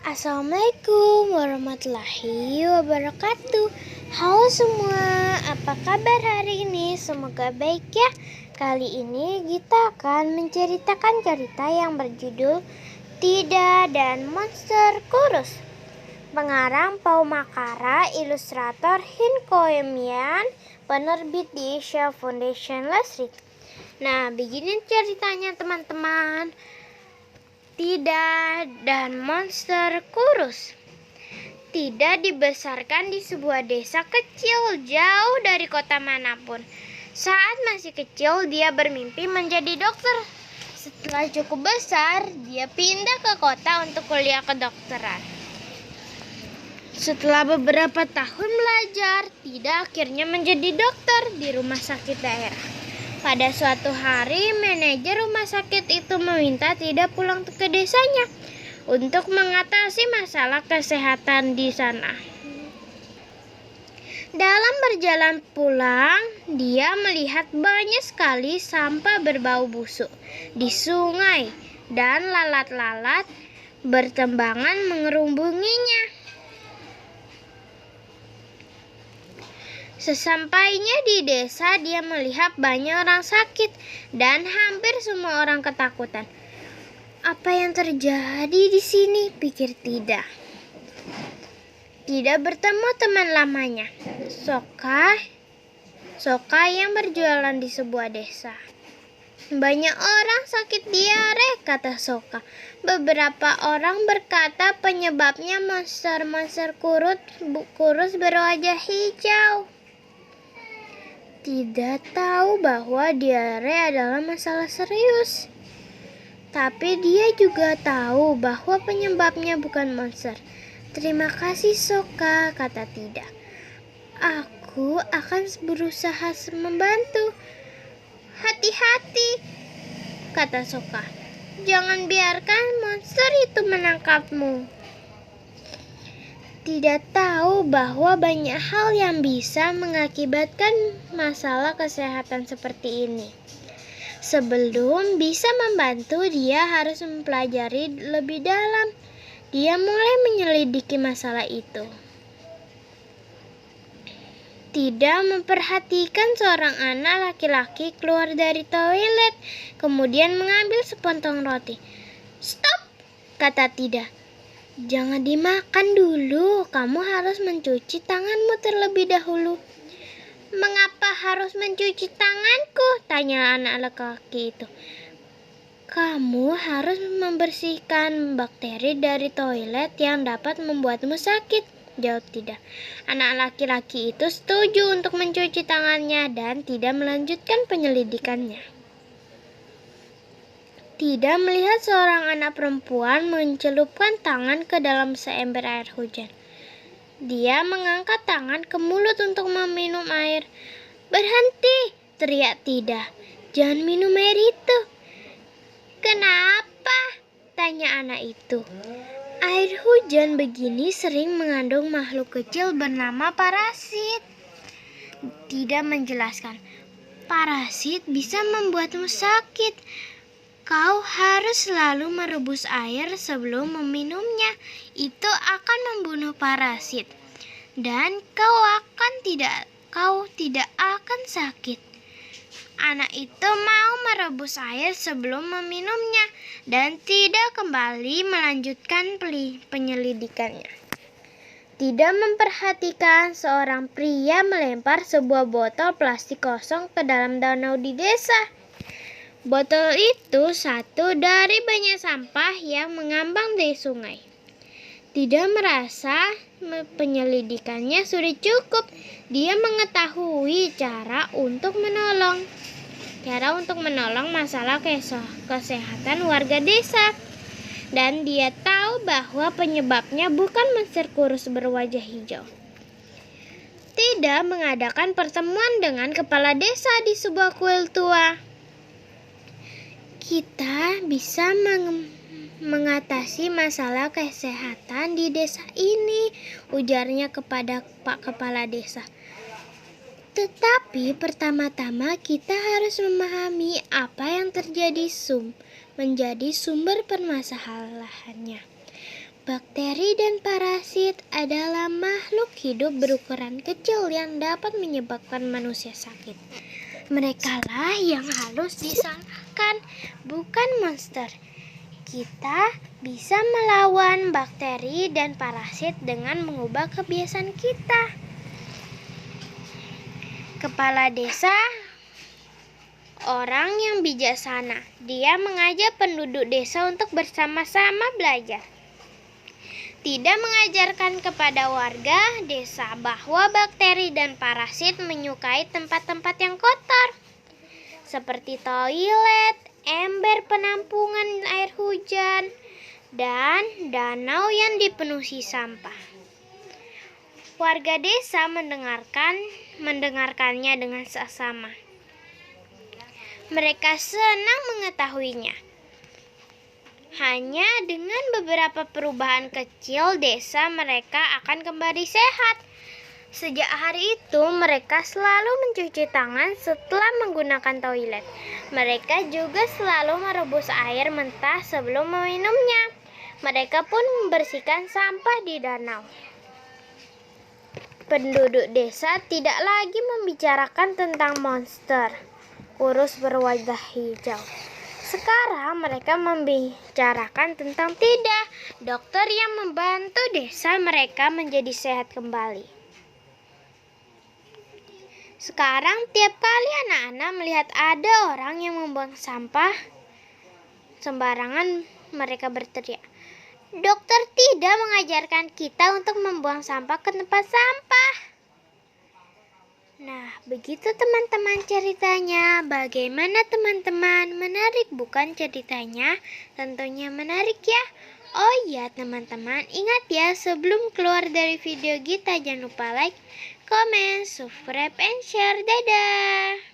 Assalamualaikum warahmatullahi wabarakatuh. Halo semua, apa kabar hari ini? Semoga baik ya. Kali ini kita akan menceritakan cerita yang berjudul Tida dan Monster Kurus. Pengarang Paul Makara, ilustrator Hin Koemian, penerbit di Asia Foundation Leslie. Nah, begini ceritanya teman-teman. Tida dan Monster Kurus. Tida dibesarkan di sebuah desa kecil jauh dari kota manapun. Saat masih kecil, dia bermimpi menjadi dokter. Setelah cukup besar, dia pindah ke kota untuk kuliah kedokteran. Setelah beberapa tahun belajar, Tida akhirnya menjadi dokter di rumah sakit daerah. Pada suatu hari, manajer rumah sakit itu meminta Tida pulang ke desanya untuk mengatasi masalah kesehatan di sana. Dalam berjalan pulang, dia melihat banyak sekali sampah berbau busuk di sungai dan lalat-lalat bertembangan mengerumbuinya. Sesampainya di desa, dia melihat banyak orang sakit dan hampir semua orang ketakutan. Apa yang terjadi di sini? Pikir Tida. Tida bertemu teman lamanya, Soka yang berjualan di sebuah desa. Banyak orang sakit diare, kata Soka. Beberapa orang berkata penyebabnya monster kurus berwajah hijau. Tidak tahu bahwa diare adalah masalah serius. Tapi dia juga tahu bahwa penyebabnya bukan monster. Terima kasih Soka, kata Tida. Aku akan berusaha membantu. Hati-hati, kata Soka. Jangan biarkan monster itu menangkapmu. Tidak tahu bahwa banyak hal yang bisa mengakibatkan masalah kesehatan seperti ini. Sebelum bisa membantu, dia harus mempelajari lebih dalam. Dia mulai menyelidiki masalah itu. Tidak memperhatikan seorang anak laki-laki keluar dari toilet, kemudian mengambil sepotong roti. Stop, kata Tida. Jangan dimakan dulu, kamu harus mencuci tanganmu terlebih dahulu. Mengapa harus mencuci tanganku? Tanya anak laki-laki itu. Kamu harus membersihkan bakteri dari toilet yang dapat membuatmu sakit, jawab Tida. Anak laki-laki itu setuju untuk mencuci tangannya dan tidak melanjutkan penyelidikannya. Tida melihat seorang anak perempuan mencelupkan tangan ke dalam seember air hujan. Dia mengangkat tangan ke mulut untuk meminum air. Berhenti, teriak Tida. Jangan minum air itu. Kenapa? Tanya anak itu. Air hujan begini sering mengandung makhluk kecil bernama parasit. Tida menjelaskan. Parasit bisa membuatmu sakit. Kau harus selalu merebus air sebelum meminumnya. Itu akan membunuh parasit. Dan kau tidak akan sakit. Anak itu mau merebus air sebelum meminumnya dan tidak kembali melanjutkan penyelidikannya. Tidak memperhatikan seorang pria melempar sebuah botol plastik kosong ke dalam danau di desa. Botol itu satu dari banyak sampah yang mengambang di sungai. Tidak merasa penyelidikannya sudah cukup. Dia mengetahui cara untuk menolong masalah kesehatan warga desa. Dan dia tahu bahwa penyebabnya bukan monster kurus berwajah hijau. Tidak mengadakan pertemuan dengan kepala desa di sebuah kuil tua. Kita bisa mengatasi masalah kesehatan di desa ini, ujarnya kepada Pak Kepala Desa. Tetapi pertama-tama kita harus memahami apa yang menjadi sumber permasalahannya. Bakteri dan parasit adalah makhluk hidup berukuran kecil yang dapat menyebabkan manusia sakit. Mereka lah yang harus disalahkan, bukan monster. Kita bisa melawan bakteri dan parasit dengan mengubah kebiasaan kita. Kepala desa orang yang bijaksana. Dia mengajak penduduk desa untuk bersama-sama belajar. Tidak mengajarkan kepada warga desa bahwa bakteri dan parasit menyukai tempat-tempat yang kotor, seperti toilet, ember penampungan air hujan, dan danau yang dipenuhi sampah. Warga desa mendengarkannya dengan seksama. Mereka senang mengetahuinya. Hanya dengan beberapa perubahan kecil, desa mereka akan kembali sehat. Sejak hari itu, mereka selalu mencuci tangan setelah menggunakan toilet. Mereka juga selalu merebus air mentah sebelum meminumnya. Mereka pun membersihkan sampah di danau. Penduduk desa tidak lagi membicarakan tentang monster kurus berwajah hijau. Sekarang mereka membicarakan tentang dokter yang membantu desa mereka menjadi sehat kembali. Sekarang tiap kali anak-anak melihat ada orang yang membuang sampah sembarangan, mereka berteriak, "Dokter tidak mengajarkan kita untuk membuang sampah ke tempat sampah." Nah, begitu teman-teman ceritanya. Bagaimana teman-teman? Menarik bukan ceritanya? Tentunya menarik ya. Oh iya teman-teman, ingat ya sebelum keluar dari video kita jangan lupa like, comment, subscribe, and share. Dadah!